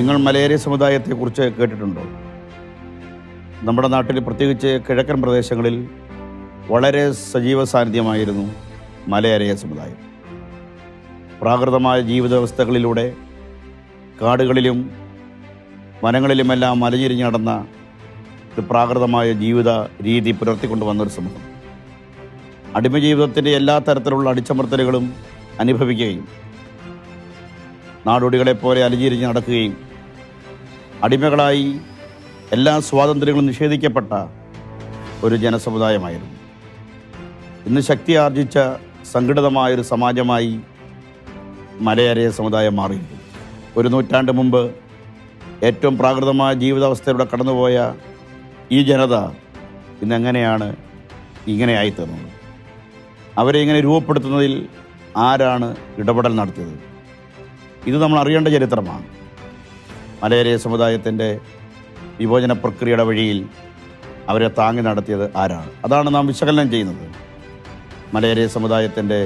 നിങ്ങൾ മലയേറിയ സമുദായത്തെക്കുറിച്ച് കേട്ടിട്ടുണ്ടോ? നമ്മുടെ നാട്ടിൽ പ്രത്യേകിച്ച് കിഴക്കൻ പ്രദേശങ്ങളിൽ വളരെ സജീവ സാന്നിധ്യമായിരുന്നു മലയേറിയ സമുദായം. പ്രാകൃതമായ ജീവിത വ്യവസ്ഥകളിലൂടെ കാടുകളിലും വനങ്ങളിലുമെല്ലാം മലഞ്ഞിരിഞ്ഞ് നടന്ന ഒരു പ്രാകൃതമായ ജീവിത രീതി പുലർത്തിക്കൊണ്ട് വന്നൊരു സമൂഹം അടിമജീവിതത്തിൻ്റെ എല്ലാ തരത്തിലുള്ള അടിച്ചമർത്തലുകളും അനുഭവിക്കുകയും നാടോടികളെപ്പോലെ അലഞ്ഞിരിഞ്ഞ് നടക്കുകയും അടിമകളായി എല്ലാ സ്വാതന്ത്ര്യങ്ങളും നിഷേധിക്കപ്പെട്ട ഒരു ജനസമുദായമായിരുന്നു. ഇന്ന് ശക്തി ആർജിച്ച സംഘടിതമായൊരു സമാജമായി മലയേറിയ സമുദായം മാറിയിരുന്നു. ഒരു നൂറ്റാണ്ട് മുമ്പ് ഏറ്റവും പ്രാകൃതമായ ജീവിതാവസ്ഥയിലൂടെ കടന്നുപോയ ഈ ജനത ഇന്നെങ്ങനെയാണ് ഇങ്ങനെയായിത്തീർന്നത്? അവരെ ഇങ്ങനെ രൂപപ്പെടുത്തുന്നതിൽ ആരാണ് ഇടപെടൽ നടത്തിയത്? ഇത് നമ്മൾ അറിയേണ്ട ചരിത്രമാണ്. മലയേറിയ സമുദായത്തിൻ്റെ വിഭജന പ്രക്രിയയുടെ വഴിയിൽ അവരെ താങ്ങി നടത്തിയത് ആരാണ്? അതാണ് നാം വിശകലനം ചെയ്യുന്നത്. മലയേറിയ സമുദായത്തിൻ്റെ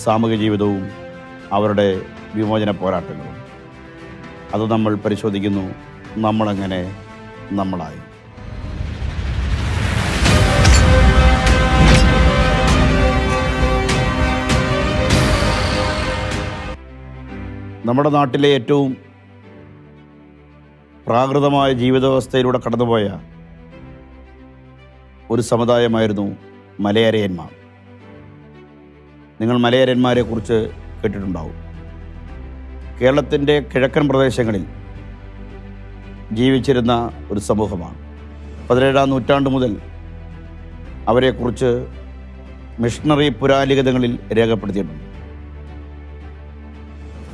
സാമൂഹിക ജീവിതവും അവരുടെ വിമോചന പോരാട്ടങ്ങളും അത് നമ്മൾ പരിശോധിക്കുന്നു. നമ്മളെങ്ങനെ നമ്മളായി. നമ്മുടെ നാട്ടിലെ ഏറ്റവും പ്രാകൃതമായ ജീവിതാവസ്ഥയിലൂടെ കടന്നുപോയ ഒരു സമുദായമായിരുന്നു മലയേറിയന്മാർ. നിങ്ങൾ മലയേറിയന്മാരെക്കുറിച്ച് കേട്ടിട്ടുണ്ടാവും. കേരളത്തിൻ്റെ കിഴക്കൻ പ്രദേശങ്ങളിൽ ജീവിച്ചിരുന്ന ഒരു സമൂഹമാണ്. 17-ാം നൂറ്റാണ്ട് മുതൽ അവരെക്കുറിച്ച് മിഷണറി പുരാലിഖിതങ്ങളിൽ രേഖപ്പെടുത്തിയിട്ടുണ്ട്.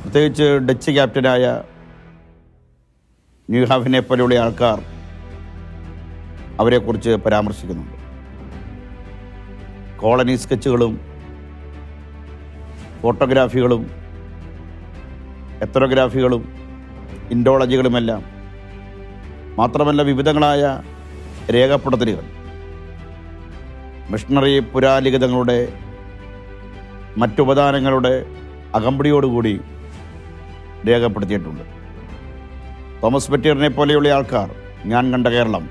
പ്രത്യേകിച്ച് ഡച്ച് ക്യാപ്റ്റനായ ന്യൂഹാവിനെ പോലെയുള്ള ആൾക്കാർ അവരെക്കുറിച്ച് പരാമർശിക്കുന്നുണ്ട്. കോളനി സ്കെച്ചുകളും ഫോട്ടോഗ്രാഫികളും എത്രോഗ്രാഫികളും ഇൻഡോളജികളുമെല്ലാം മാത്രമല്ല വിവിധങ്ങളായ രേഖപ്പെടുത്തലുകൾ മിഷണറി പുരാലിഖിതങ്ങളുടെ മറ്റുപദാനങ്ങളുടെ അകമ്പടിയോടുകൂടി രേഖപ്പെടുത്തിയിട്ടുണ്ട്. തോമസ് പെറ്റിയറിനെ പോലെയുള്ള ആൾക്കാർ ഞാൻ കണ്ട കേരളം,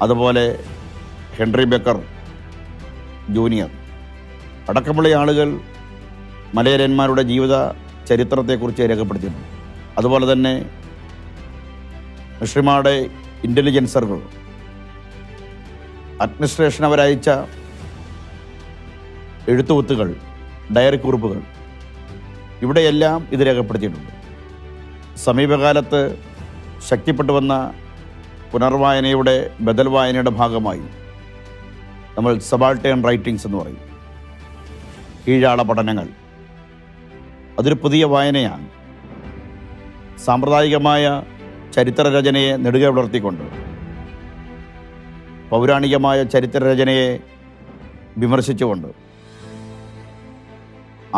അതുപോലെ ഹെൻറി ബെക്കർ ജൂനിയർ അടക്കമുള്ള ആളുകൾ മലയേറിയന്മാരുടെ ജീവിത ചരിത്രത്തെക്കുറിച്ച് രേഖപ്പെടുത്തിയിട്ടുണ്ട്. അതുപോലെ തന്നെ മിഷണറിമാരുടെ ഇൻ്റലിജൻസറുകൾ, അഡ്മിനിസ്ട്രേഷൻ അവരയച്ച എഴുത്തുകുത്തുകൾ, ഡയറി കുറിപ്പുകൾ, ഇവിടെയെല്ലാം ഇത് രേഖപ്പെടുത്തിയിട്ടുണ്ട്. സമീപകാലത്ത് ശക്തിപ്പെട്ടു വന്ന പുനർവായനയുടെ ബദൽ വായനയുടെ ഭാഗമായി നമ്മൾ സബാൾട്ടേൺ റൈറ്റിങ്സ് എന്ന് പറയും, കീഴാള പഠനങ്ങൾ. അതൊരു പുതിയ വായനയാണ്. സാമ്പ്രദായികമായ ചരിത്രരചനയെ നെടുകെ പുലർത്തിക്കൊണ്ട് പൗരാണികമായ ചരിത്രരചനയെ വിമർശിച്ചുകൊണ്ട്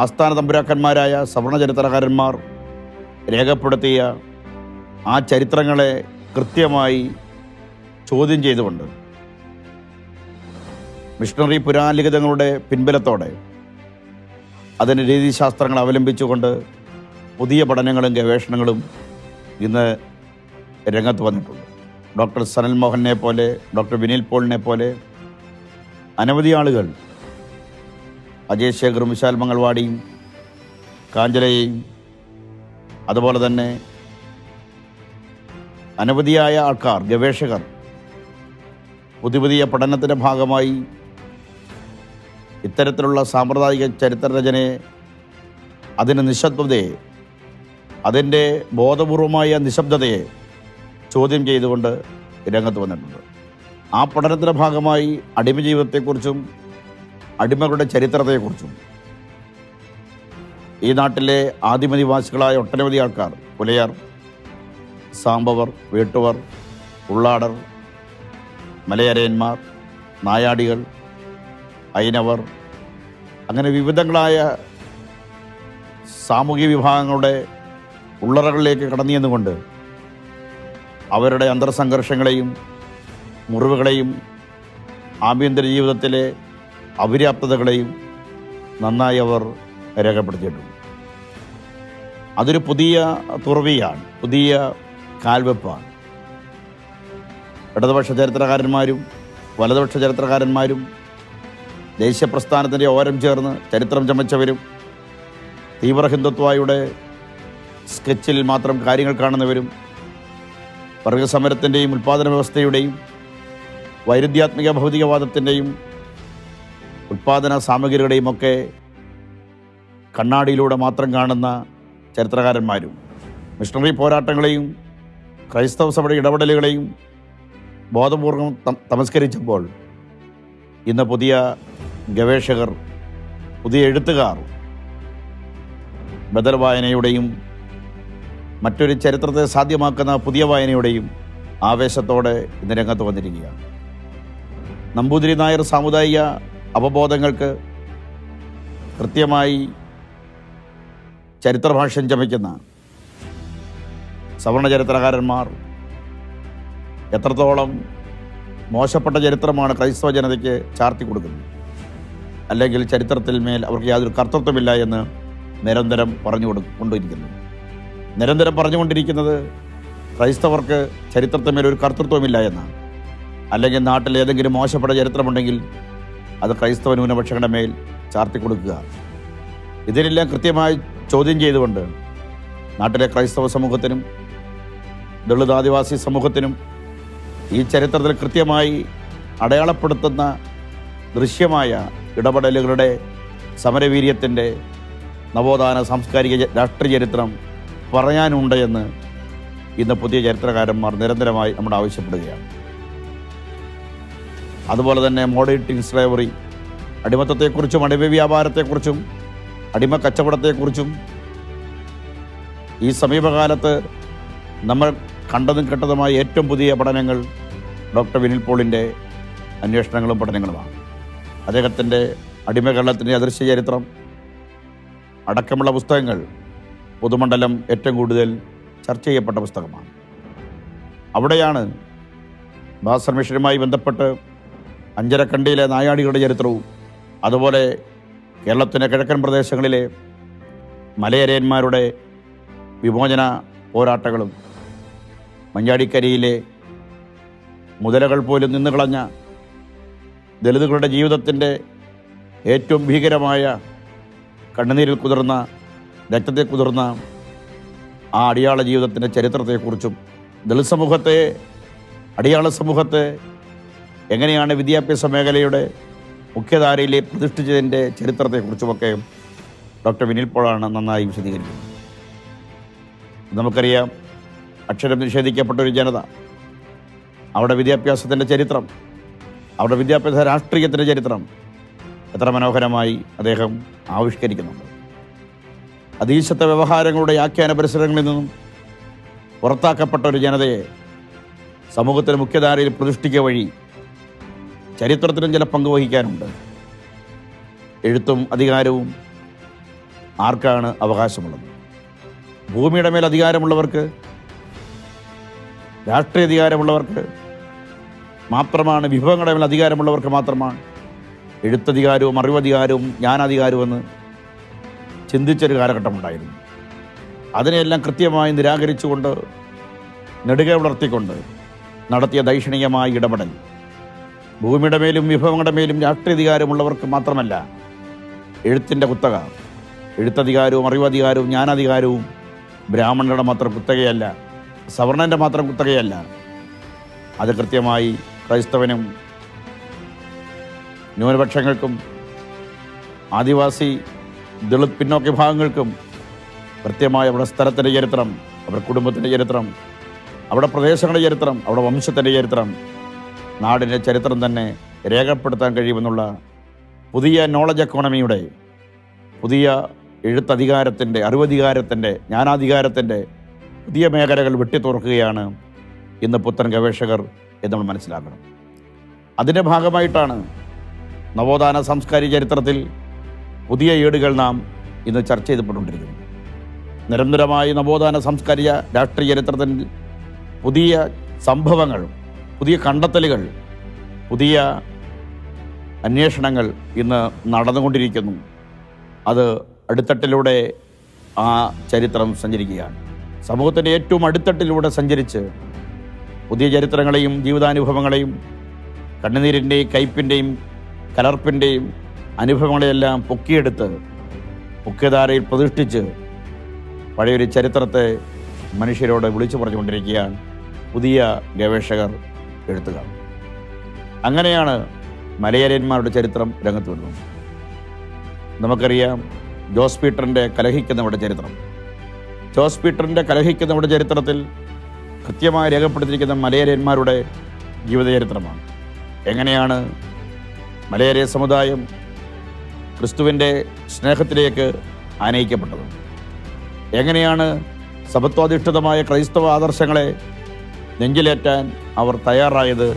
ആസ്ഥാന തമ്പുരാക്കന്മാരായ സവർണ ചരിത്രകാരന്മാർ രേഖപ്പെടുത്തിയ ആ ചരിത്രങ്ങളെ കൃത്യമായി ചോദ്യം ചെയ്തുകൊണ്ട് മിഷണറി പുരാലിഖിതങ്ങളുടെ പിൻബലത്തോടെ അതിന് രീതിശാസ്ത്രങ്ങൾ അവലംബിച്ചുകൊണ്ട് പുതിയ പഠനങ്ങളും ഗവേഷണങ്ങളും ഇന്ന് രംഗത്ത് വന്നിട്ടുണ്ട്. ഡോക്ടർ സനൽ മോഹനെ പോലെ, ഡോക്ടർ വിനിൽ പോളിനെ പോലെ അനവധി ആളുകൾ, അജയ് ശേഖറും വിശാൽ മംഗൾവാടിയും കാഞ്ചലയെയും അതുപോലെ തന്നെ അനവധിയായ ആൾക്കാർ, ഗവേഷകർ പുതിയ പഠനത്തിൻ്റെ ഭാഗമായി ഇത്തരത്തിലുള്ള സാമ്പ്രദായിക ചരിത്രരചനയെ, അതിൻ്റെ നിശബ്ദതയെ, അതിൻ്റെ ബോധപൂർവമായ നിശബ്ദതയെ ചോദ്യം ചെയ്തുകൊണ്ട് രംഗത്ത് വന്നിട്ടുണ്ട്. ആ പഠനത്തിൻ്റെ ഭാഗമായി അടിമജീവിതത്തെക്കുറിച്ചും അടിമകളുടെ ചരിത്രത്തെക്കുറിച്ചും ഈ നാട്ടിലെ ആദിമനിവാസികളായ ഒട്ടനവധി ആൾക്കാർ, പുലയർ, സാമ്പവർ, വേട്ടുവർ, ഉള്ളാടർ, മലയരയന്മാർ, നായാടികൾ, ഐനവർ, അങ്ങനെ വിവിധങ്ങളായ സാമൂഹിക വിഭാഗങ്ങളുടെ ഉള്ളറകളിലേക്ക് കടന്നു ചെന്നുകൊണ്ട് അവരുടെ അന്തർസംഘർഷങ്ങളെയും മുറിവുകളെയും ആഭ്യന്തര ജീവിതത്തിലെ അപര്യാപ്തതകളെയും നന്നായി അവർ രേഖപ്പെടുത്തിയിട്ടുണ്ട്. അതൊരു പുതിയ തുറവിയാണ്, പുതിയ കാൽവെപ്പാണ്. ഇടതുപക്ഷ ചരിത്രകാരന്മാരും വലതുപക്ഷ ചരിത്രകാരന്മാരും ദേശീയ പ്രസ്ഥാനത്തിൻ്റെ ഓരം ചേർന്ന് ചരിത്രം ചമച്ചവരും തീവ്ര ഹിന്ദുത്വയുടെ സ്കെച്ചിൽ മാത്രം കാര്യങ്ങൾ കാണുന്നവരും വർഗസമരത്തിൻ്റെയും ഉൽപ്പാദന വ്യവസ്ഥയുടെയും വൈരുദ്ധ്യാത്മിക ഭൗതികവാദത്തിൻ്റെയും ഉൽപ്പാദന സാമഗ്രികളുടെയും ഒക്കെ കണ്ണാടിയിലൂടെ മാത്രം കാണുന്ന ചരിത്രകാരന്മാരും മിഷണറി പോരാട്ടങ്ങളെയും ക്രൈസ്തവ സഭയുടെ ഇടപെടലുകളെയും ബോധപൂർവം തമസ്കരിച്ചപ്പോൾ ഇന്ന് പുതിയ ഗവേഷകർ, പുതിയ എഴുത്തുകാർ ബദൽ വായനയുടെയും മറ്റൊരു ചരിത്രത്തെ സാധ്യമാക്കുന്ന പുതിയ വായനയുടെയും ആവേശത്തോടെ ഇന്ന് രംഗത്ത് വന്നിരിക്കുകയാണ്. നമ്പൂതിരി നായർ സാമുദായിക അവബോധങ്ങൾക്ക് കൃത്യമായി ചരിത്രഭാഷ്യം ചമയ്ക്കുന്ന സവർണ ചരിത്രകാരന്മാർ എത്രത്തോളം മോശപ്പെട്ട ചരിത്രമാണ് ക്രൈസ്തവ ജനതയ്ക്ക് ചാർത്തി കൊടുക്കുന്നത്, അല്ലെങ്കിൽ ചരിത്രത്തിൽ മേൽ അവർക്ക് യാതൊരു കർത്തൃത്വമില്ല എന്ന് നിരന്തരം പറഞ്ഞുകൊണ്ടിരിക്കുന്നത് ക്രൈസ്തവർക്ക് ചരിത്രത്തിന്മേൽ ഒരു കർത്തൃത്വമില്ല എന്നാണ്. അല്ലെങ്കിൽ നാട്ടിൽ ഏതെങ്കിലും മോശപ്പെട്ട ചരിത്രമുണ്ടെങ്കിൽ അത് ക്രൈസ്തവ ന്യൂനപക്ഷങ്ങളുടെ മേൽ ചാർത്തി കൊടുക്കുക. ഇതിനെല്ലാം കൃത്യമായി ചോദ്യം ചെയ്തുകൊണ്ട് നാട്ടിലെ ക്രൈസ്തവ സമൂഹത്തിനും ദളിത് ആദിവാസി സമൂഹത്തിനും ഈ ചരിത്രത്തിൽ കൃത്യമായി അടയാളപ്പെടുത്തുന്ന ദൃശ്യമായ ഇടപെടലുകളുടെ സമരവീര്യത്തിൻ്റെ നവോത്ഥാന സാംസ്കാരിക രാഷ്ട്രീയ ചരിത്രം പറയാനുണ്ട് എന്ന് ഇന്ന് പുതിയ ചരിത്രകാരന്മാർ നിരന്തരമായി നമ്മൾ ആവശ്യപ്പെടുകയാണ്. അതുപോലെ തന്നെ മോഡേൺ സ്ലേവറി, അടിമത്തത്തെക്കുറിച്ചും അടിമ വ്യാപാരത്തെക്കുറിച്ചും അടിമ കച്ചവടത്തെക്കുറിച്ചും ഈ സമീപകാലത്ത് നമ്മൾ കണ്ടതും കേട്ടതുമായ ഏറ്റവും പുതിയ പഠനങ്ങൾ ഡോക്ടർ വിനിൽ പോളിൻ്റെ അന്വേഷണങ്ങളും പഠനങ്ങളുമാണ്. അദ്ദേഹത്തിൻ്റെ അടിമകേരളത്തിൻ്റെ അദൃശ്യ ചരിത്രം അടക്കമുള്ള പുസ്തകങ്ങൾ പൊതുമണ്ഡലം ഏറ്റവും കൂടുതൽ ചർച്ച ചെയ്യപ്പെട്ട പുസ്തകമാണ്. അവിടെയാണ് ബാസർ മിഷനുമായി ബന്ധപ്പെട്ട് അഞ്ചരക്കണ്ടിയിലെ നായാടികളുടെ ചരിത്രവും അതുപോലെ കേരളത്തിൻ്റെ കിഴക്കൻ പ്രദേശങ്ങളിലെ മലയരയന്മാരുടെ വിമോചന പോരാട്ടങ്ങളും മഞ്ചാടിക്കരിയിലെ മുതലകൾ പോലും നിന്നുകളഞ്ഞ ദലിതുകളുടെ ജീവിതത്തിൻ്റെ ഏറ്റവും ഭീകരമായ കണ്ണുനീരിൽ കുതിർന്ന രക്തത്തെ കുതിർന്ന ആ അടിയാള ജീവിതത്തിൻ്റെ ചരിത്രത്തെക്കുറിച്ചും ദളിത് സമൂഹത്തെ, അടിയാള സമൂഹത്തെ എങ്ങനെയാണ് വിദ്യാഭ്യാസ മേഖലയുടെ മുഖ്യധാരയിലെ പ്രതിഷ്ഠിച്ചതിൻ്റെ ചരിത്രത്തെക്കുറിച്ചുമൊക്കെ ഡോക്ടർ വിനിൽ പോളാണ് നന്നായി വിശദീകരിക്കുന്നത്. നമുക്കറിയാം, അക്ഷരം നിഷേധിക്കപ്പെട്ടൊരു ജനത, അവിടെ വിദ്യാഭ്യാസത്തിൻ്റെ ചരിത്രം, അവിടെ വിദ്യാഭ്യാസ രാഷ്ട്രീയത്തിൻ്റെ ചരിത്രം എത്ര മനോഹരമായി അദ്ദേഹം ആവിഷ്കരിക്കുന്നുണ്ട്. അതീശത്വ വ്യവഹാരങ്ങളുടെ ആഖ്യാന പരിസരങ്ങളിൽ നിന്നും പുറത്താക്കപ്പെട്ട ഒരു ജനതയെ സമൂഹത്തിന് മുഖ്യധാരയിൽ പ്രതിഷ്ഠിക്കുക വഴി ചരിത്രത്തിനും ചില പങ്ക് വഹിക്കാനുണ്ട്. എഴുത്തും അധികാരവും ആർക്കാണ് അവകാശമുള്ളത്? ഭൂമിയുടെ മേൽ അധികാരമുള്ളവർക്ക്, രാഷ്ട്രീയ അധികാരമുള്ളവർക്ക് മാത്രമാണ്, വിഭവങ്ങളുടെ മേൽ അധികാരമുള്ളവർക്ക് മാത്രമാണ് എഴുത്തധികാരവും അറിവധികാരവും ജ്ഞാനാധികാരവും എന്ന് ചിന്തിച്ചൊരു കാലഘട്ടമുണ്ടായിരുന്നു. അതിനെയെല്ലാം കൃത്യമായി നിരാകരിച്ചുകൊണ്ട്, നെടുകെ വളർത്തിക്കൊണ്ട് നടത്തിയ ദൈക്ഷണികമായ ഇടപെടൽ ഭൂമിയുടെ മേലും വിഭവങ്ങളുടെ മേലും രാഷ്ട്രീയ അധികാരമുള്ളവർക്ക് മാത്രമല്ല, എഴുത്തിൻ്റെ കുത്തക, എഴുത്തധികാരവും അറിവധികാരവും ജ്ഞാനാധികാരവും ബ്രാഹ്മണരുടെ മാത്രം കുത്തകയല്ല, സവർണൻ്റെ മാത്രം കുത്തകയല്ല. അത് കൃത്യമായി ക്രൈസ്തവനും ന്യൂനപക്ഷങ്ങൾക്കും ആദിവാസി ദളിത് പിന്നോക്ക വിഭാഗങ്ങൾക്കും കൃത്യമായ അവിടെ സ്ഥലത്തിൻ്റെ ചരിത്രം, അവരുടെ കുടുംബത്തിൻ്റെ ചരിത്രം, അവിടെ പ്രദേശങ്ങളുടെ ചരിത്രം, അവിടെ വംശത്തിൻ്റെ ചരിത്രം, നാടിൻ്റെ ചരിത്രം തന്നെ രേഖപ്പെടുത്താൻ കഴിയുമെന്നുള്ള പുതിയ നോളജ് എക്കോണമിയുടെ, പുതിയ എഴുത്തധികാരത്തിൻ്റെ, അറിവധികാരത്തിൻ്റെ, ജ്ഞാനാധികാരത്തിൻ്റെ പുതിയ മേഖലകൾ വെട്ടിത്തുറക്കുകയാണ് ഇന്ന് പുത്തൻ ഗവേഷകർ എന്ന് നമ്മൾ മനസ്സിലാക്കണം. അതിൻ്റെ ഭാഗമായിട്ടാണ് നവോത്ഥാന സാംസ്കാരിക ചരിത്രത്തിൽ പുതിയ ഏടുകൾ നാം ഇന്ന് ചർച്ച ചെയ്യപ്പെട്ടുകൊണ്ടിരിക്കുന്നത്. നിരന്തരമായി നവോത്ഥാന സാംസ്കാരിക രാഷ്ട്രീയ ചരിത്രത്തിൽ പുതിയ സംഭവങ്ങൾ, പുതിയ കണ്ടെത്തലുകൾ, പുതിയ അന്വേഷണങ്ങൾ ഇന്ന് നടന്നുകൊണ്ടിരിക്കുന്നു. അത് അടിത്തട്ടിലൂടെ ആ ചരിത്രം സഞ്ചരിക്കുകയാണ്. സമൂഹത്തിൻ്റെ ഏറ്റവും അടിത്തട്ടിലൂടെ സഞ്ചരിച്ച് പുതിയ ചരിത്രങ്ങളെയും ജീവിതാനുഭവങ്ങളെയും കണ്ണുനീരിൻ്റെയും കയ്പിൻ്റെയും കലർപ്പിൻ്റെയും അനുഭവങ്ങളെയെല്ലാം പൊക്കിയെടുത്ത് മുഖ്യധാരയിൽ പ്രതിഷ്ഠിച്ച് പഴയൊരു ചരിത്രത്തെ മനുഷ്യരോട് വിളിച്ചു പറഞ്ഞുകൊണ്ടിരിക്കുകയാണ് പുതിയ ഗവേഷകർ, എഴുത്തുകാർ. അങ്ങനെയാണ് മലയാളിയന്മാരുടെ ചരിത്രം രംഗത്ത് വരുന്നത്. നമുക്കറിയാം ജോസ് പീറ്ററിൻ്റെ കലഹിക്കുന്നവരുടെ ചരിത്രം. ജോസ് പീറ്ററിൻ്റെ കലഹിക്കുന്നവരുടെ ചരിത്രത്തിൽ കൃത്യമായി രേഖപ്പെടുത്തിയിരിക്കുന്ന മലയാളിയന്മാരുടെ ജീവിതചരിത്രമാണ്. എങ്ങനെയാണ് മലയാളി സമുദായം ക്രിസ്തുവിൻ്റെ സ്നേഹത്തിലേക്ക് ആനയിക്കപ്പെട്ടത്, എങ്ങനെയാണ് സഭത്വാധിഷ്ഠിതമായ ക്രൈസ്തവ ആദർശങ്ങളെ നെഞ്ചിലേറ്റാൻ അവർ തയ്യാറായത്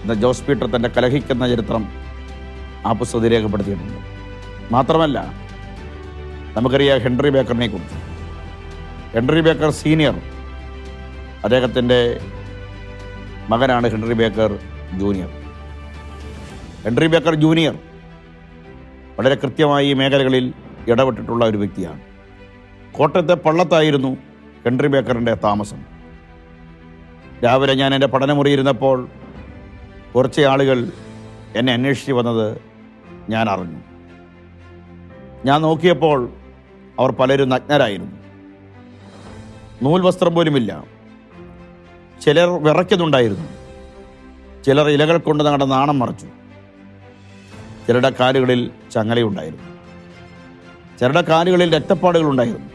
എന്ന ജോസ് പീറ്റർ തൻ്റെ കലഹിക്കുന്ന ചരിത്രം ആ പുസ്തകത്തിൽ രേഖപ്പെടുത്തിയിട്ടുണ്ട്. മാത്രമല്ല നമുക്കറിയാം ഹെൻറി ബേക്കറിനെ കുറിച്ച്. ഹെൻറി ബേക്കർ സീനിയർ, അദ്ദേഹത്തിൻ്റെ മകനാണ് Henry Baker junior. Henry Baker junior വളരെ കൃത്യമായി ഈ മേഖലകളിൽ ഇടപെട്ടിട്ടുള്ള ഒരു വ്യക്തിയാണ്. കോട്ടയത്തെ പള്ളത്തായിരുന്നു ഹെൻറി ബേക്കറിൻ്റെ താമസം. രാവിലെ ഞാൻ എൻ്റെ പഠനമുറിയിരുന്നപ്പോൾ കുറച്ച് ആളുകൾ എന്നെ അന്വേഷിച്ച് വന്നത് ഞാൻ അറിഞ്ഞു. ഞാൻ നോക്കിയപ്പോൾ അവർ പലരും നഗ്നരായിരുന്നു. നൂൽ വസ്ത്രം പോലുമില്ല. ചിലർ വിറയ്ക്കുന്നുണ്ടായിരുന്നു. ചിലർ ഇലകൾ കൊണ്ട് തങ്ങളുടെ നാണം മറച്ചു. ചിലരുടെ കാലുകളിൽ ചങ്ങലയുണ്ടായിരുന്നു. ചിലരുടെ കാലുകളിൽ രക്തപ്പാടുകളുണ്ടായിരുന്നു.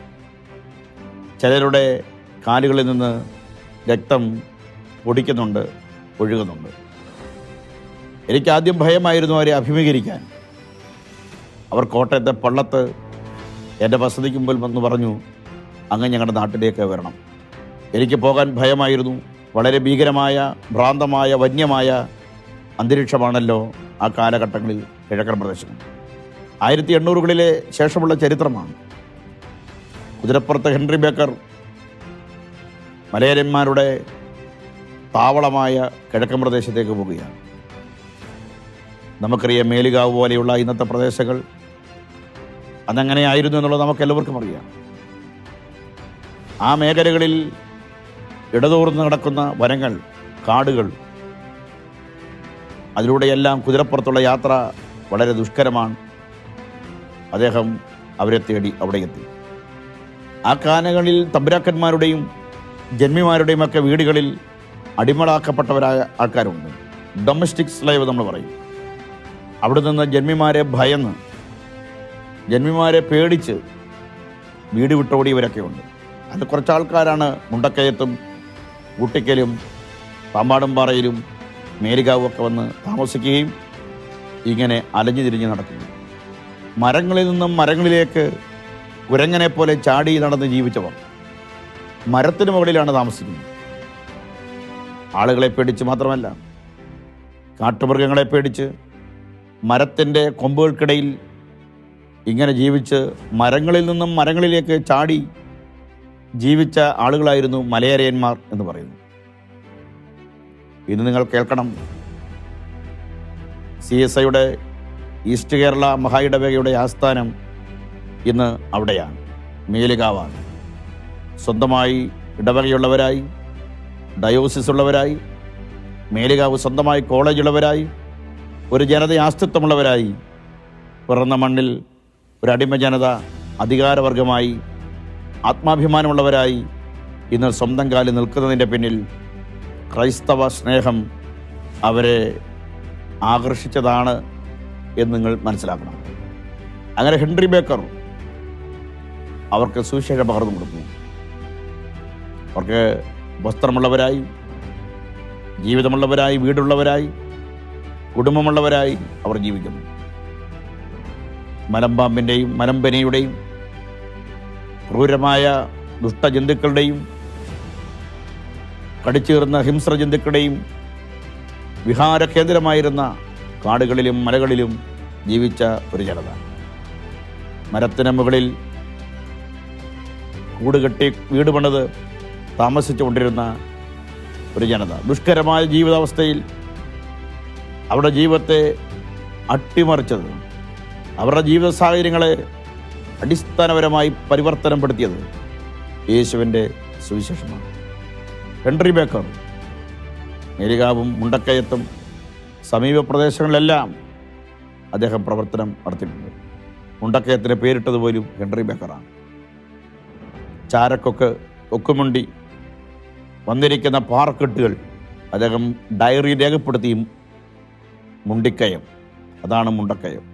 ചിലരുടെ കാലുകളിൽ നിന്ന് രക്തം പൊടിക്കുന്നുണ്ട്, ഒഴുകുന്നുണ്ട്. എനിക്കാദ്യം ഭയമായിരുന്നു അവരെ അഭിമുഖീകരിക്കാൻ. അവർ കോട്ടയത്തെ പള്ളത്ത് എൻ്റെ വസതിക്ക് മുമ്പിൽ വന്ന് പറഞ്ഞു, അങ്ങ് ഞങ്ങളുടെ നാട്ടിലേക്ക് വരണം. എനിക്ക് പോകാൻ ഭയമായിരുന്നു. വളരെ ഭീകരമായ, ഭ്രാന്തമായ, വന്യമായ അന്തരീക്ഷമാണല്ലോ ആ കാലഘട്ടങ്ങളിൽ കിഴക്കൻ പ്രദേശം. 1800കളിലെ ശേഷമുള്ള ചരിത്രമാണ്. കുതിരപ്പുറത്ത് ഹെൻറി ബേക്കർ മലയാളിയന്മാരുടെ താവളമായ കിഴക്കൻ പ്രദേശത്തേക്ക് പോവുകയാണ്. നമുക്കറിയാം മേലുകാവ് പോലെയുള്ള ഇന്നത്തെ പ്രദേശങ്ങൾ അന്നങ്ങനെ ആയിരുന്നു എന്നുള്ളത് നമുക്കെല്ലാവർക്കും അറിയാം. ആ മേഖലകളിൽ ഇടതൂർന്ന് കിടക്കുന്ന വനങ്ങൾ, കാടുകൾ, അതിലൂടെയെല്ലാം കുതിരപ്പുറത്തുള്ള യാത്ര വളരെ ദുഷ്കരമാണ്. അദ്ദേഹം അവരെ തേടി അവിടെ എത്തി. ആ കാലങ്ങളിൽ തമ്പുരാക്കന്മാരുടെയും ജന്മിമാരുടെയും ഒക്കെ വീടുകളിൽ അടിമകളാക്കപ്പെട്ടവരായ ആൾക്കാരുണ്ട്. ഡൊമസ്റ്റിക് സ്ലേവ് നമ്മൾ പറയും. അവിടെ നിന്ന് ജന്മിമാരെ ഭയന്ന്, ജന്മിമാരെ പേടിച്ച് വീട് വിട്ടോടിയവരൊക്കെ ഉണ്ട്. അത് കുറച്ച് ആൾക്കാരാണ് മുണ്ടക്കയത്തും ഊട്ടിക്കലും പാമ്പാടുംപാറയിലും മേലുകാവും ഒക്കെ വന്ന് താമസിക്കുകയും ഇങ്ങനെ അലഞ്ഞു തിരിഞ്ഞ് നടക്കുന്നു. മരങ്ങളിൽ നിന്നും മരങ്ങളിലേക്ക് കുരങ്ങനെ പോലെ ചാടി നടന്ന് ജീവിച്ചവർ മരത്തിന് മുകളിലാണ് താമസിക്കുന്നത്. ആളുകളെ പേടിച്ച് മാത്രമല്ല, കാട്ടുമൃഗങ്ങളെ പേടിച്ച് മരത്തിൻ്റെ കൊമ്പുകൾക്കിടയിൽ ഇങ്ങനെ ജീവിച്ച് മരങ്ങളിൽ നിന്നും മരങ്ങളിലേക്ക് ചാടി ജീവിച്ച ആളുകളായിരുന്നു മലയരയന്മാർ എന്ന് പറയുന്നു. ഇന്ന് നിങ്ങൾ കേൾക്കണം, CSIയുടെ ഈസ്റ്റ് കേരള മഹായിടവകയുടെ ആസ്ഥാനം ഇന്ന് അവിടെയാണ്, മേലുകാവാണ്. സ്വന്തമായി ഇടവകയുള്ളവരായി, ഡയോസിസ് ഉള്ളവരായി, മേലുകാവ് സ്വന്തമായി കോളേജുള്ളവരായി, ഒരു ജനത ആസ്തിത്വമുള്ളവരായി, പിറന്ന മണ്ണിൽ ഒരു അടിമ ജനത അധികാരവർഗമായി, ആത്മാഭിമാനമുള്ളവരായി ഇന്ന് സ്വന്തം കാലിൽ നിൽക്കുന്നതിൻ്റെ പിന്നിൽ ക്രൈസ്തവ സ്നേഹം അവരെ ആകർഷിച്ചതാണ് എന്ന് നിങ്ങൾ മനസ്സിലാക്കണം. അങ്ങനെ ഹെൻറി ബേക്കർ അവർക്ക് സുവിശേഷം പകർന്നു കൊടുത്തു. അവർക്ക് വസ്ത്രമുള്ളവരായി, ജീവിതമുള്ളവരായി, വീടുള്ളവരായി, കുടുംബമുള്ളവരായി അവർ ജീവിക്കുന്നു. മലമ്പാമ്പിൻ്റെയും മലമ്പനിയുടെയും ക്രൂരമായ ദുഷ്ടജന്തുക്കളുടെയും കടിച്ചേറുന്ന ഹിംസ്ര ജന്തുക്കളുടെയും വിഹാര കേന്ദ്രമായിരുന്ന കാടുകളിലും മലകളിലും ജീവിച്ച ഒരു ജനത. മരത്തിന് മുകളിൽ കൂടുകെട്ടി വീട് പണിത് താമസിച്ചു കൊണ്ടിരുന്ന ഒരു ജനത. ദുഷ്കരമായ ജീവിതാവസ്ഥയിൽ അവരുടെ ജീവിതത്തെ അട്ടിമറിച്ചത്, അവരുടെ ജീവിത സാഹചര്യങ്ങളെ അടിസ്ഥാനപരമായി പരിവർത്തനപ്പെടുത്തിയത് യേശുവിൻ്റെ സുവിശേഷമാണ്. ഹെൻറി ബേക്കർ മേരികാവും മുണ്ടക്കയത്തും സമീപ പ്രദേശങ്ങളിലെല്ലാം അദ്ദേഹം പ്രവർത്തനം നടത്തിയിട്ടുണ്ട്. മുണ്ടക്കയത്തിന് പേരിട്ടതുപോലും ഹെൻറി ബേക്കറാണ്. ചാരക്കൊക്ക്, കൊക്കുമുണ്ടി വന്നിരിക്കുന്ന പാറക്കെട്ടുകൾ അദ്ദേഹം ഡയറി രേഖപ്പെടുത്തി മുണ്ടിക്കയം, അതാണ് മുണ്ടക്കയം.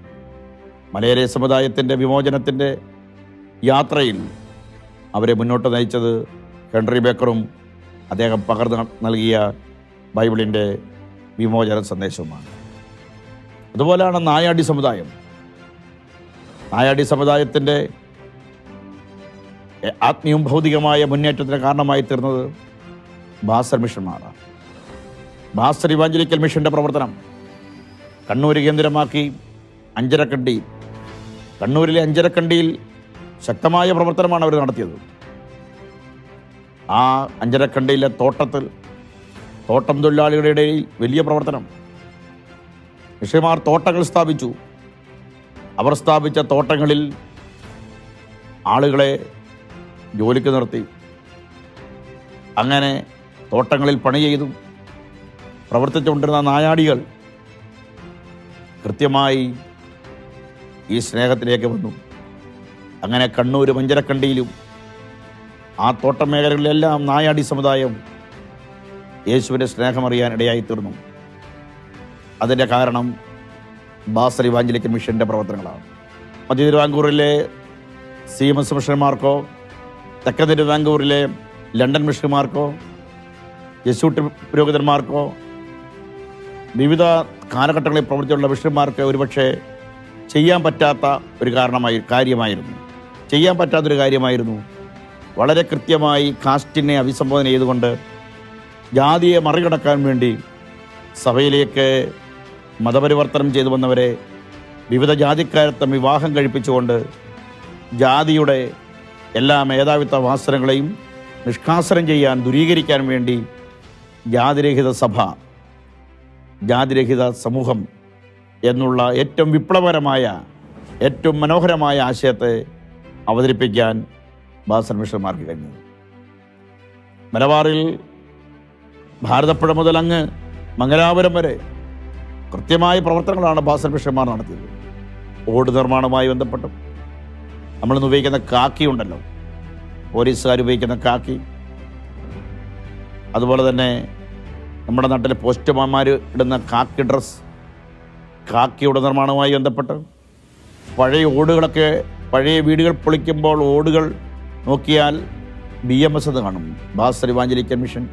മലയരെ സമുദായത്തിൻ്റെ വിമോചനത്തിൻ്റെ യാത്രയിൽ അവരെ മുന്നോട്ട് നയിച്ചത് ഹെൻറി ബേക്കറും അദ്ദേഹം പകർന്നു നൽകിയ ബൈബിളിൻ്റെ വിമോചന സന്ദേശവുമാണ്. അതുപോലെയാണ് നായാടി സമുദായം. നായാടി സമുദായത്തിൻ്റെ ആത്മീയവും ഭൗതികമായ മുന്നേറ്റത്തിന് കാരണമായി തീർന്നത് ബാസൽ മിഷന്മാരാണ്. ബാസൽ ഇവാഞ്ചലിക്കൽ മിഷൻ്റെ പ്രവർത്തനം കണ്ണൂർ കേന്ദ്രമാക്കി അഞ്ചരക്കണ്ടി, കണ്ണൂരിലെ അഞ്ചരക്കണ്ടിയിൽ ശക്തമായ പ്രവർത്തനമാണ് അവർ നടത്തിയത്. ആ അഞ്ചരക്കണ്ടിയിലെ തോട്ടം തൊഴിലാളികളുടെ ഇടയിൽ വലിയ പ്രവർത്തനം. മിഷന്മാർ തോട്ടങ്ങൾ സ്ഥാപിച്ചു. അവർ സ്ഥാപിച്ച തോട്ടങ്ങളിൽ ആളുകളെ ജോലിക്ക് നിർത്തി. അങ്ങനെ തോട്ടങ്ങളിൽ പണി ചെയ്തു പ്രവർത്തിച്ചുകൊണ്ടിരുന്ന നായാടികൾ കൃത്യമായി ഈ സ്നേഹത്തിലേക്ക് വന്നു. അങ്ങനെ കണ്ണൂർ മഞ്ചരക്കണ്ടിയിലും ആ തോട്ടം മേഖലകളിലെല്ലാം നായാടി സമുദായം യേശുവിൻ്റെ സ്നേഹമറിയാൻ ഇടയായിത്തീർന്നു. അതിൻ്റെ കാരണം ബാസൽ ഇവാഞ്ചലിക്കൽ മിഷൻ്റെ പ്രവർത്തനങ്ങളാണ്. മധ്യ തിരുവാങ്കൂറിലെ CMS മിഷന്മാർക്കോ തെക്കൻ തിരുവാങ്കൂറിലെ ലണ്ടൻ മിഷന്മാർക്കോ യെശൂട്ട് പുരോഹിതന്മാർക്കോ വിവിധ കാലഘട്ടങ്ങളിൽ പ്രവർത്തിച്ചുള്ള മിഷന്മാർക്ക് ഒരുപക്ഷെ ചെയ്യാൻ പറ്റാത്ത ഒരു കാര്യമായിരുന്നു. വളരെ കൃത്യമായി കാസ്റ്റിനെ അഭിസംബോധന ചെയ്തുകൊണ്ട് ജാതിയെ മറികടക്കാൻ വേണ്ടി സഭയിലേക്ക് മതപരിവർത്തനം ചെയ്തു വന്നവരെ വിവിധ ജാതിക്കാരത്തെ വിവാഹം കഴിപ്പിച്ചുകൊണ്ട് ജാതിയുടെ എല്ലാ മേധാവിത്വ വാസനകളെയും നിഷ്കാസനം ചെയ്യാൻ, ദൂരീകരിക്കാൻ വേണ്ടി ജാതിരഹിത സഭ, ജാതിരഹിത സമൂഹം എന്നുള്ള ഏറ്റവും വിപ്ലവകരമായ, ഏറ്റവും മനോഹരമായ ആശയത്തെ അവതരിപ്പിക്കാൻ ബാസൽ മിഷന്മാർക്ക് കഴിഞ്ഞു. മലബാറിൽ ഭാരതപ്പുഴ മുതൽ അങ്ങ് മംഗലാപുരം വരെ കൃത്യമായ പ്രവർത്തനങ്ങളാണ് ബാസൽ മിഷന്മാർ നടത്തിയത്. ഓട് നിർമ്മാണവുമായി ബന്ധപ്പെട്ടും നമ്മളിന്ന് ഉപയോഗിക്കുന്ന കാക്കി ഉണ്ടല്ലോ, പോലീസുകാർ ഉപയോഗിക്കുന്ന കാക്കി, അതുപോലെ തന്നെ നമ്മുടെ നാട്ടിലെ പോസ്റ്റ്മാന്മാർ ഇടുന്ന കാക്കി ഡ്രസ്, കാക്കിയുടെ നിർമ്മാണവുമായി ബന്ധപ്പെട്ട് പഴയ ഓടുകളൊക്കെ, പഴയ വീടുകൾ പൊളിക്കുമ്പോൾ ഓടുകൾ നോക്കിയാൽ BMS എന്ന് കാണും, ബാസൽ ഇവാഞ്ചലിക്കൽ മിഷൻ.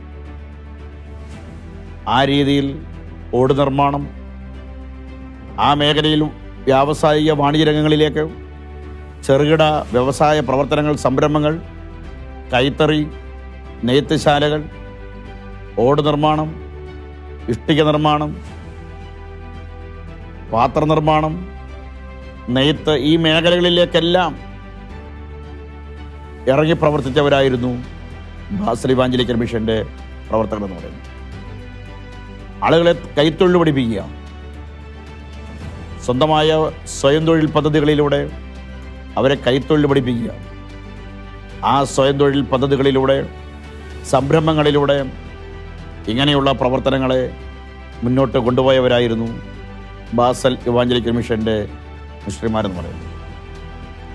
ആ രീതിയിൽ ഓട് നിർമ്മാണം, ആ മേഖലയിൽ വ്യാവസായിക വാണിജ്യ രംഗങ്ങളിലേക്ക് ചെറുകിട വ്യവസായ പ്രവർത്തനങ്ങൾ, സംരംഭങ്ങൾ, കൈത്തറി, നെയ്ത്തുശാലകൾ, ഓട് നിർമ്മാണം, ഇഷ്ടിക നിർമ്മാണം, പാത്ര നിർമ്മാണം, നെയ്ത്ത്, ഈ മേഖലകളിലേക്കെല്ലാം ഇറങ്ങി പ്രവർത്തിച്ചവരായിരുന്നു ബാസൽ ഇവാഞ്ചലിക്കൽ മിഷൻ്റെ പ്രവർത്തകർ എന്ന് പറയുന്നത്. ആളുകളെ കൈത്തൊഴിൽ പഠിപ്പിക്കുക, സ്വന്തമായ സ്വയം തൊഴിൽ പദ്ധതികളിലൂടെ അവരെ കൈത്തൊഴിൽ പഠിപ്പിക്കുക. ആ സ്വയം തൊഴിൽ പദ്ധതികളിലൂടെ, സംരംഭങ്ങളിലൂടെ ഇങ്ങനെയുള്ള പ്രവർത്തനങ്ങളെ മുന്നോട്ട് കൊണ്ടുപോയവരായിരുന്നു ബാസൽ ഇവാഞ്ചലിക്കൽ മിഷൻ്റെ മിഷണറിമാരെന്ന് പറയുന്നത്.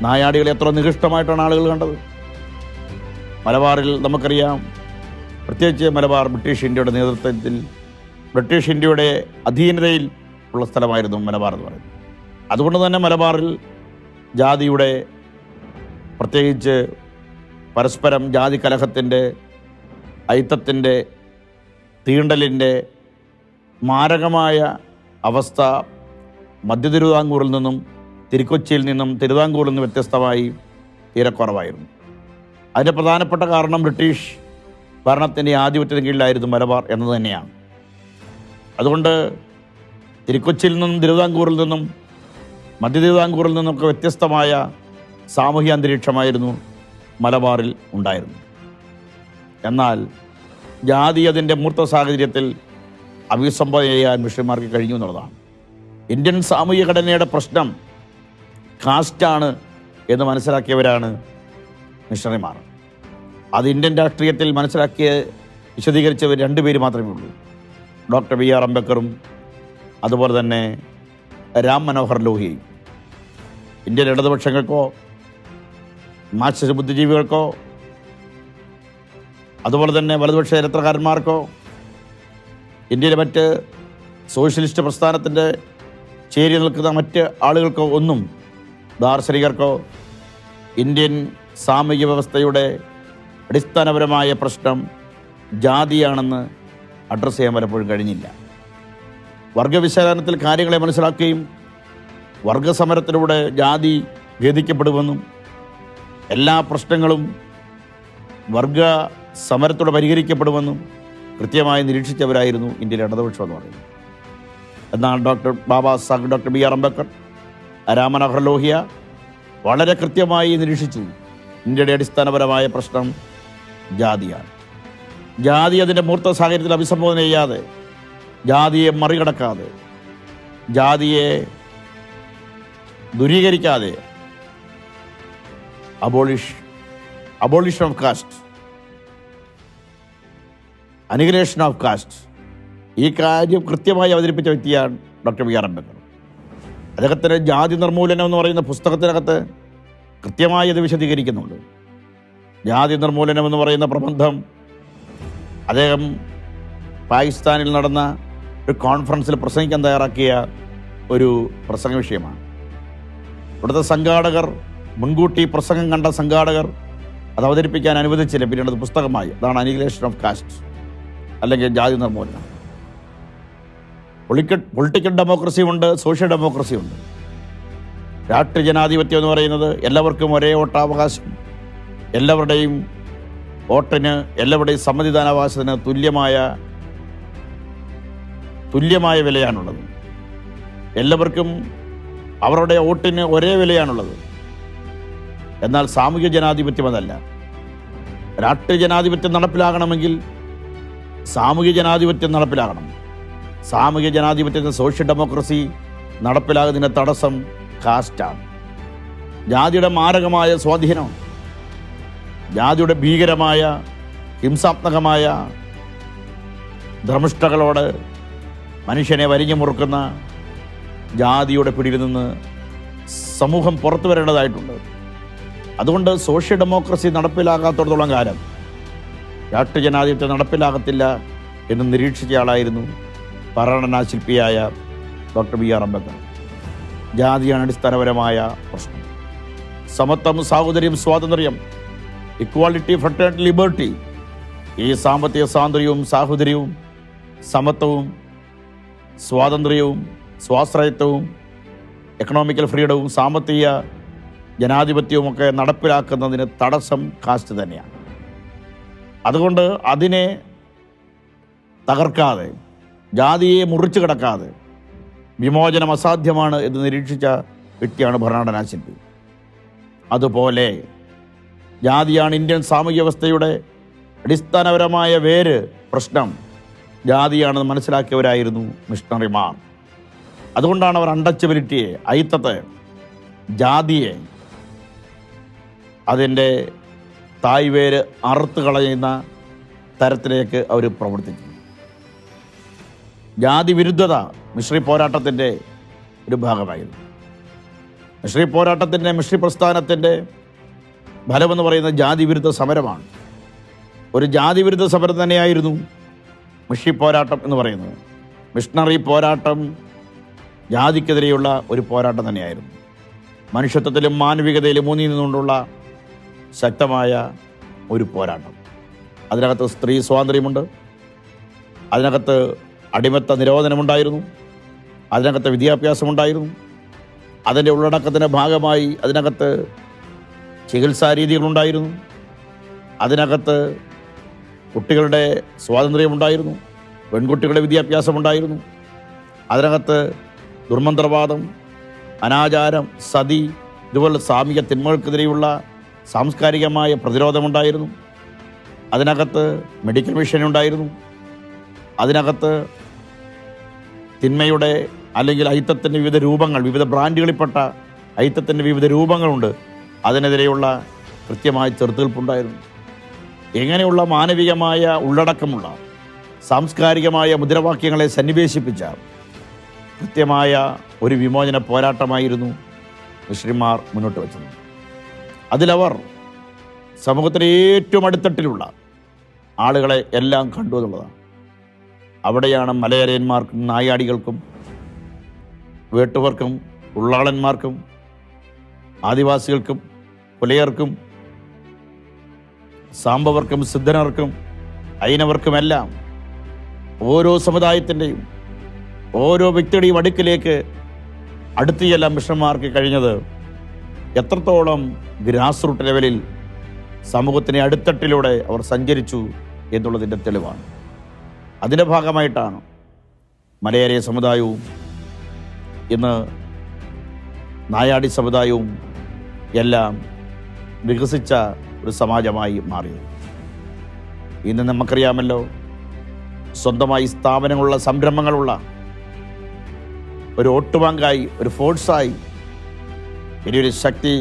നായാടികളെ എത്ര നികൃഷ്ടമായിട്ടാണ് ആളുകൾ കണ്ടത്. മലബാറിൽ നമുക്കറിയാം, പ്രത്യേകിച്ച് മലബാർ ബ്രിട്ടീഷ് ഇന്ത്യയുടെ നേതൃത്വത്തിൽ, ബ്രിട്ടീഷ് ഇന്ത്യയുടെ അധീനതയിൽ ഉള്ള സ്ഥലമായിരുന്നു മലബാർ എന്ന് പറയുന്നത്. അതുകൊണ്ട് തന്നെ മലബാറിൽ ജാതിയുടെ, പ്രത്യേകിച്ച് പരസ്പരം ജാതി കലഹത്തിൻ്റെ, ഐത്തത്തിൻ്റെ, തീണ്ടലിൻ്റെ മാരകമായ അവസ്ഥ മധ്യ തിരുവിതാംകൂറിൽ നിന്നും, തിരുക്കൊച്ചിയിൽ നിന്നും, തിരുവിതാംകൂറിൽ നിന്നും വ്യത്യസ്തമായി തീരെ കുറവായിരുന്നു. അതിൻ്റെ പ്രധാനപ്പെട്ട കാരണം ബ്രിട്ടീഷ് ഭരണത്തിൻ്റെ ആധിപത്യത്തിന് കീഴിലായിരുന്നു മലബാർ എന്നത് തന്നെയാണ്. അതുകൊണ്ട് തിരുക്കൊച്ചിയിൽ നിന്നും, തിരുവിതാംകൂറിൽ നിന്നും, മധ്യ തിരുവിതാംകൂറിൽ നിന്നൊക്കെ വ്യത്യസ്തമായ സാമൂഹിക അന്തരീക്ഷമായിരുന്നു മലബാറിൽ ഉണ്ടായിരുന്നു. എന്നാൽ ജാതി അതിൻ്റെ മൂർത്ത സാഹചര്യത്തിൽ അഭിസംബോധന ചെയ്യാൻ മിഷന്മാർക്ക് കഴിഞ്ഞു എന്നുള്ളതാണ്. ഇന്ത്യൻ സാമൂഹിക ഘടനയുടെ പ്രശ്നം കാസ്റ്റാണ് എന്ന് മനസ്സിലാക്കിയവരാണ് മിഷണറിമാർ. അത് ഇന്ത്യൻ രാഷ്ട്രീയത്തിൽ വിശദീകരിച്ചവർ 2 പേര് മാത്രമേ ഉള്ളൂ. Doctor B.R. അംബേദ്കറും അതുപോലെ തന്നെ രാം മനോഹർ ലോഹിയയും. ഇന്ത്യൻ ഇടതുപക്ഷങ്ങൾക്കോ മാർക്സിസ്റ്റ് ബുദ്ധിജീവികൾക്കോ അതുപോലെ തന്നെ വലതുപക്ഷ ചരിത്രകാരന്മാർക്കോ ഇന്ത്യയിലെ മറ്റ് സോഷ്യലിസ്റ്റ് പ്രസ്ഥാനത്തിൻ്റെ ചേരി നിൽക്കുന്ന മറ്റ് ആളുകൾക്കോ ഒന്നും, ദാർശനികർക്കോ ഇന്ത്യൻ സാമൂഹിക വ്യവസ്ഥയുടെ അടിസ്ഥാനപരമായ പ്രശ്നം ജാതിയാണെന്ന് അഡ്രസ്സ് ചെയ്യാൻ പലപ്പോഴും കഴിഞ്ഞില്ല. വർഗവിശകലനത്തിൽ കാര്യങ്ങളെ മനസ്സിലാക്കുകയും വർഗസമരത്തിലൂടെ ജാതി ഭേദിക്കപ്പെടുമെന്നും എല്ലാ പ്രശ്നങ്ങളും വർഗ സമരത്തോടെ പരിഹരിക്കപ്പെടുമെന്നും കൃത്യമായി നിരീക്ഷിച്ചവരായിരുന്നു ഇന്ത്യയിലെ ഇടതുപക്ഷം എന്ന് പറയുന്നത്. എന്നാൽ ഡോക്ടർ B.R. അംബേദ്കർ, രാം മനോഹർ ലോഹിയ വളരെ കൃത്യമായി നിരീക്ഷിച്ചു. ഇന്ത്യയുടെ അടിസ്ഥാനപരമായ പ്രശ്നം ജാതിയാണ്. ജാതി അതിൻ്റെ മൂർത്ത സാഹചര്യത്തിൽ അഭിസംബോധന ചെയ്യാതെ, ജാതിയെ മറികടക്കാതെ, ജാതിയെ ദൂരീകരിക്കാതെ abolition of caste, annihilation of caste, ഈ കാര്യം കൃത്യമായി അവതരിപ്പിച്ച വ്യക്തിയാണ് ഡോക്ടർ B.R. അംബേദ്കർ. അദ്ദേഹത്തിൻ്റെ ജാതി നിർമൂലനം എന്ന് പറയുന്ന പുസ്തകത്തിനകത്ത് കൃത്യമായി അത് വിശദീകരിക്കുന്നുണ്ട്. ജാതി നിർമൂലനം എന്ന് പറയുന്ന പ്രബന്ധം അദ്ദേഹം പാകിസ്ഥാനിൽ നടന്ന ഒരു കോൺഫറൻസിൽ പ്രസംഗിക്കാൻ തയ്യാറാക്കിയ ഒരു പ്രസംഗ വിഷയമാണ്. ഇവിടുത്തെ സംഘാടകർ, മുൻകൂട്ടി പ്രസംഗം കണ്ട സംഘാടകർ അത് അവതരിപ്പിക്കാൻ അനുവദിച്ചില്ല. പിന്നീട് അത് പുസ്തകമായി. അതാണ് അനിഹിലേഷൻ ഓഫ് കാസ്റ്റ്, അല്ലെങ്കിൽ ജാതി നിർമൂലനം. Political ഡെമോക്രസിയുണ്ട്, social ഡെമോക്രസിയുണ്ട്. രാഷ്ട്രീയ ജനാധിപത്യം എന്ന് പറയുന്നത് എല്ലാവർക്കും ഒരേ വോട്ടവകാശം, എല്ലാവരുടെയും വോട്ടിന്, എല്ലാവരുടെയും സമ്മതിദാനാവകാശത്തിന് തുല്യമായ വിലയാണുള്ളത്. എല്ലാവർക്കും അവരുടെ വോട്ടിന് ഒരേ വിലയാണുള്ളത്. എന്നാൽ സാമൂഹിക ജനാധിപത്യം അതല്ല. രാഷ്ട്രീയ ജനാധിപത്യം നടപ്പിലാകണമെങ്കിൽ സാമൂഹിക ജനാധിപത്യം നടപ്പിലാകണം. സാമൂഹിക ജനാധിപത്യത്തിൽ സോഷ്യൽ ഡെമോക്രസി നടപ്പിലാകുന്നതിൻ്റെ തടസ്സം കാസ്റ്റാണ്. ജാതിയുടെ മാരകമായ സ്വാധീനം, ജാതിയുടെ ഭീകരമായ ഹിംസാത്മകമായ ധർമ്മിഷ്ഠകളോട് മനുഷ്യനെ വരിഞ്ഞു മുറുക്കുന്ന ജാതിയുടെ പിടിയിൽ നിന്ന് സമൂഹം പുറത്തു വരേണ്ടതായിട്ടുണ്ട്. അതുകൊണ്ട് സോഷ്യൽ ഡെമോക്രസി നടപ്പിലാകാത്തിടത്തോളം കാലം രാഷ്ട്രീയ ജനാധിപത്യം നടപ്പിലാകത്തില്ല എന്ന് നിരീക്ഷിച്ച ആളായിരുന്നു ഭരണഘടനാശില്പിയായ ഡോക്ടർ B.R. അംബേദ്കർ. ജാതിയാണ് അടിസ്ഥാനപരമായ പ്രശ്നം. സമത്വം, സാഹോദര്യം, സ്വാതന്ത്ര്യം, ഇക്വാളിറ്റി, ഫ്രട്ടേണിറ്റി, ലിബർട്ടി, ഈ സാമ്പത്തിക സ്വാതന്ത്ര്യവും സാഹോദര്യവും സമത്വവും സ്വാതന്ത്ര്യവും സ്വാശ്രയത്വവും എക്കണോമിക്കൽ ഫ്രീഡവും സാമ്പത്തിക ജനാധിപത്യവുമൊക്കെ നടപ്പിലാക്കുന്നതിന് തടസ്സം കാസ്റ്റ് തന്നെയാണ്. അതുകൊണ്ട് അതിനെ തകർക്കാതെ, ജാതിയെ മുറിച്ചു കിടക്കാതെ വിമോചനം അസാധ്യമാണ് എന്ന് നിരീക്ഷിച്ച വ്യക്തിയാണ് ഭരണഘടനാശില്പി. അതുപോലെ ജാതിയാണ് ഇന്ത്യൻ സാമൂഹ്യ വ്യവസ്ഥയുടെ അടിസ്ഥാനപരമായ വേര് പ്രശ്നം ജാതിയാണെന്ന് മനസ്സിലാക്കിയവരായിരുന്നു മിഷണറിമാർ. അതുകൊണ്ടാണ് അവർ അൺടച്ചബിലിറ്റിയെ, അയിത്തത്തെ, ജാതിയെ അതിൻ്റെ തായ്വേര് അറുത്ത് കളയുന്ന തരത്തിലേക്ക് അവർ പ്രവർത്തിച്ചു. ജാതി വിരുദ്ധത മിഷണറി പോരാട്ടത്തിൻ്റെ ഒരു ഭാഗമായിരുന്നു. മിഷണറി പോരാട്ടത്തിൻ്റെ, മിഷണറി പ്രസ്ഥാനത്തിൻ്റെ ഫലമെന്ന് പറയുന്നത് ജാതി വിരുദ്ധ സമരമാണ്. ഒരു ജാതി വിരുദ്ധ സമരം തന്നെയായിരുന്നു മിഷണറി പോരാട്ടം എന്ന് പറയുന്നത്. മിഷണറി പോരാട്ടം ജാതിക്കെതിരെയുള്ള ഒരു പോരാട്ടം തന്നെയായിരുന്നു. മനുഷ്യത്വത്തിലും മാനവികതയിലും ഊന്നി നിന്നുകൊണ്ടുള്ള ശക്തമായ ഒരു പോരാട്ടം. അതിനകത്ത് സ്ത്രീ സ്വാതന്ത്ര്യമുണ്ട്, അതിനകത്ത് അടിമത്ത നിരോധനമുണ്ടായിരുന്നു, അതിനകത്ത് വിദ്യാഭ്യാസമുണ്ടായിരുന്നു, അതിൻ്റെ ഉള്ളടക്കത്തിൻ്റെ ഭാഗമായി അതിനകത്ത് ചികിത്സാ രീതികളുണ്ടായിരുന്നു, അതിനകത്ത് കുട്ടികളുടെ സ്വാതന്ത്ര്യമുണ്ടായിരുന്നു, പെൺകുട്ടികളുടെ വിദ്യാഭ്യാസമുണ്ടായിരുന്നു, അതിനകത്ത് ദുർമന്ത്രവാദം, അനാചാരം, സതി, ഇതുപോലെ സാമൂഹിക തിന്മകൾക്കെതിരെയുള്ള സാംസ്കാരികമായ പ്രതിരോധമുണ്ടായിരുന്നു, അതിനകത്ത് മെഡിക്കൽ മിഷൻ ഉണ്ടായിരുന്നു, അതിനകത്ത് തിന്മയുടെ അല്ലെങ്കിൽ അയിത്തത്തിൻ്റെ വിവിധ രൂപങ്ങൾ, വിവിധ ബ്രാൻഡുകളിൽപ്പെട്ട അയിത്തത്തിൻ്റെ വിവിധ രൂപങ്ങളുണ്ട്. അതിനെതിരെയുള്ള കൃത്യമായ ചെറുത്തുനിൽപ്പുണ്ടായിരുന്നു. എങ്ങനെയുള്ള മാനവികമായ ഉള്ളടക്കമുള്ള സാംസ്കാരികമായ മുദ്രാവാക്യങ്ങളെ സന്നിവേശിപ്പിച്ച കൃത്യമായ ഒരു വിമോചന പോരാട്ടമായിരുന്നു മിഷണറിമാർ മുന്നോട്ട് വച്ചത്. അതിലവർ സമൂഹത്തിൻ്റെ ഏറ്റവും അടിത്തട്ടിലുള്ള ആളുകളെ എല്ലാം കണ്ടു എന്നുള്ളതാണ്. അവിടെയാണ് മലയരയന്മാർക്കും നായാടികൾക്കും വേട്ടുവർക്കും ഉള്ളാളന്മാർക്കും ആദിവാസികൾക്കും പുലയർക്കും സാമ്പവർക്കും സിദ്ധനർക്കും അയിനവർക്കുമെല്ലാം ഓരോ സമുദായത്തിൻ്റെയും ഓരോ വ്യക്തിയുടെയും അടുക്കിലേക്ക് അടുത്തിയെല്ലാം മിഷണന്മാർക്ക് കഴിഞ്ഞത് എത്രത്തോളം ഗ്രാസ് റൂട്ട് ലെവലിൽ സമൂഹത്തിൻ്റെ അടിത്തട്ടിലൂടെ അവർ സഞ്ചരിച്ചു എന്നുള്ളതിൻ്റെ തെളിവാണ്. അതിൻ്റെ ഭാഗമായിട്ടാണ് മലയരയ സമുദായവും ഇന്ന് നായാടി സമുദായവും എല്ലാം വികസിച്ച ഒരു സമാജമായി മാറിയത്. ഇന്ന് നമുക്കറിയാമല്ലോ, സ്വന്തമായി സ്ഥാപനങ്ങളുള്ള സംരംഭങ്ങളുള്ള ഒരു വോട്ട് ബാങ്കായി ഒരു ഫോഴ്സായി വലിയൊരു ശക്തി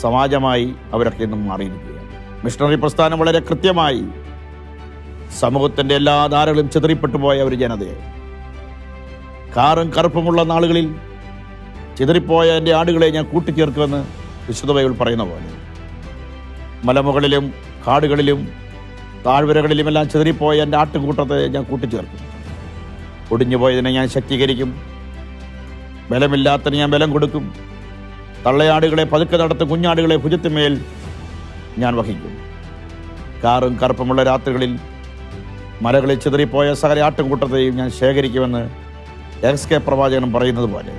സമാജമായി അവരൊക്കെ ഇന്നും മാറിയിരിക്കുകയാണ്. മിഷണറി പ്രസ്ഥാനം വളരെ കൃത്യമായി സമൂഹത്തിൻ്റെ എല്ലാ ധാരകളും ചിതറിപ്പെട്ടു പോയ ഒരു ജനതയായി. കാറും കറുപ്പുമുള്ള നാളുകളിൽ ചിതറിപ്പോയ എൻ്റെ ആടുകളെ ഞാൻ കൂട്ടിച്ചേർക്കുമെന്ന് വിശുദ്ധ ബൈബിൾ പറയുന്ന പോലെ മലമുകളിലും കാടുകളിലും താഴ്വരകളിലുമെല്ലാം ചിതറിപ്പോയ എൻ്റെ ആട്ടുകൂട്ടത്തെ ഞാൻ കൂട്ടിച്ചേർക്കും. ഒടിഞ്ഞുപോയതിനെ ഞാൻ ശക്തീകരിക്കും, ബലമില്ലാത്തതിന് ഞാൻ ബലം കൊടുക്കും. തള്ളയാടുകളെ പതുക്കെ നടത്തും, കുഞ്ഞാടുകളെ ഭുജത്തിന്മേൽ ഞാൻ വഹിക്കും. കാറും കറുപ്പുമുള്ള രാത്രികളിൽ മലകളിൽ ചിതറിപ്പോയ സകല ആട്ടുംകൂട്ടത്തെയും ഞാൻ ശേഖരിക്കുമെന്ന് എസ്കെ പ്രവാചകൻ പറയുന്നത് പോലെ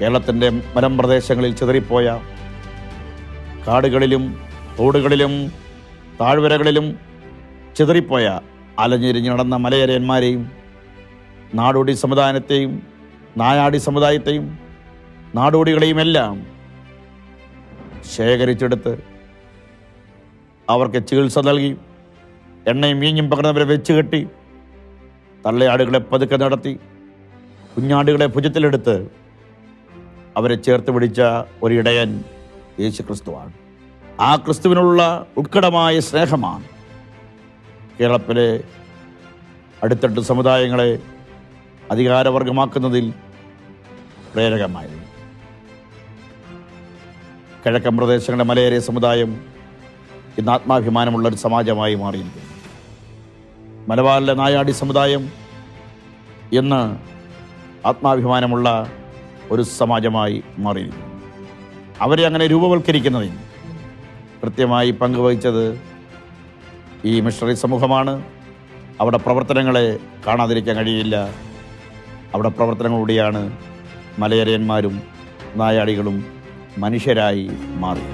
കേരളത്തിൻ്റെ മലമ്പ്രദേശങ്ങളിൽ ചിതറിപ്പോയ കാടുകളിലും തോടുകളിലും താഴ്വരകളിലും ചിതറിപ്പോയ അലഞ്ഞിരിഞ്ഞ് നടന്ന മലയരയന്മാരെയും നാടോടി സമുദായത്തെയും നായാടി സമുദായത്തെയും നാടോടികളെയും എല്ലാം ശേഖരിച്ചെടുത്ത് അവർക്ക് ചികിത്സ നൽകി എണ്ണയും വീഞ്ഞും പകർന്നവരെ വെച്ച് കെട്ടി തള്ളയാടുകളെ പതുക്കെ നടത്തി കുഞ്ഞാടുകളെ ഭുജത്തിലെടുത്ത് അവരെ ചേർത്ത് പിടിച്ച ഒരു ഇടയൻ യേശു ക്രിസ്തുവാണ്. ആ ക്രിസ്തുവിനുള്ള ഉത്കടമായ സ്നേഹമാണ് കേരളത്തിലെ അടിത്തട്ട് സമുദായങ്ങളെ അധികാരവർഗമാക്കുന്നതിൽ പ്രേരകമായത്. കിഴക്കൻ പ്രദേശങ്ങളുടെ മലയേറിയ സമുദായം ഇന്ന് ആത്മാഭിമാനമുള്ളൊരു സമാജമായി മാറിയിരിക്കുന്നു. മലബാറിലെ നായാടി സമുദായം ഇന്ന് ആത്മാഭിമാനമുള്ള ഒരു സമാജമായി മാറിയിരിക്കുന്നു. അവരെ അങ്ങനെ രൂപവൽക്കരിക്കുന്നതിൽ കൃത്യമായി പങ്കുവഹിച്ചത് ഈ മിഷണറി സമൂഹമാണ്. അവിടെ പ്രവർത്തനങ്ങളെ കാണാതിരിക്കാൻ കഴിയില്ല. അവിടെ പ്രവർത്തനങ്ങളിലൂടെയാണ് മലയരയന്മാരും നായാടികളും മനുഷ്യരായി മാറി.